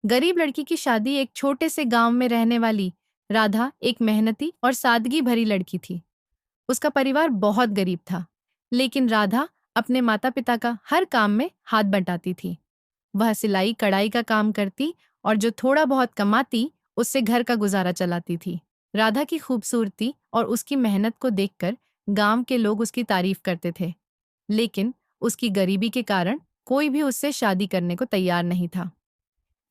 गरीब लड़की की शादी एक छोटे से गांव में रहने वाली राधा एक मेहनती और सादगी भरी लड़की थी। उसका परिवार बहुत गरीब था, लेकिन राधा अपने माता पिता का हर काम में हाथ बंटाती थी। वह सिलाई कढ़ाई का काम करती और जो थोड़ा बहुत कमाती उससे घर का गुजारा चलाती थी। राधा की खूबसूरती और उसकी मेहनत को देखकर गांव के लोग उसकी तारीफ करते थे, लेकिन उसकी गरीबी के कारण कोई भी उससे शादी करने को तैयार नहीं था।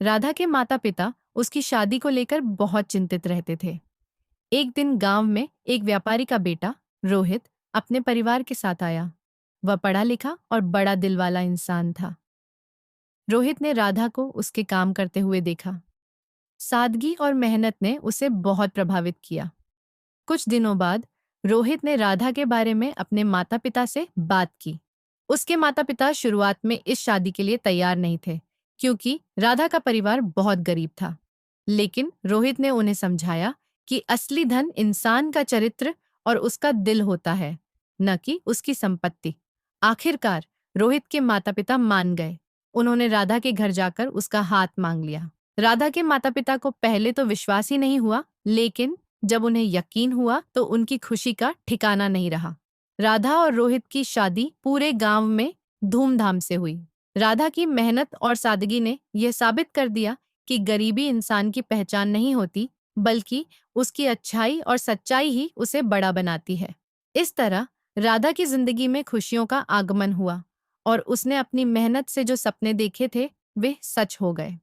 राधा के माता पिता उसकी शादी को लेकर बहुत चिंतित रहते थे। एक दिन गांव में एक व्यापारी का बेटा रोहित अपने परिवार के साथ आया। वह पढ़ा लिखा और बड़ा दिल वाला इंसान था। रोहित ने राधा को उसके काम करते हुए देखा। सादगी और मेहनत ने उसे बहुत प्रभावित किया। कुछ दिनों बाद रोहित ने राधा के बारे में अपने माता पिता से बात की। उसके माता पिता शुरुआत में इस शादी के लिए तैयार नहीं थे, क्योंकि राधा का परिवार बहुत गरीब था। लेकिन रोहित ने उन्हें समझाया कि असली धन इंसान का चरित्र और उसका दिल होता है, न कि उसकी संपत्ति। आखिरकार रोहित के माता पिता मान गए। उन्होंने राधा के घर जाकर उसका हाथ मांग लिया। राधा के माता पिता को पहले तो विश्वास ही नहीं हुआ, लेकिन जब उन्हें यकीन हुआ तो उनकी खुशी का ठिकाना नहीं रहा। राधा और रोहित की शादी पूरे गांव में धूमधाम से हुई। राधा की मेहनत और सादगी ने यह साबित कर दिया कि गरीबी इंसान की पहचान नहीं होती, बल्कि उसकी अच्छाई और सच्चाई ही उसे बड़ा बनाती है। इस तरह राधा की जिंदगी में खुशियों का आगमन हुआ और उसने अपनी मेहनत से जो सपने देखे थे वे सच हो गए।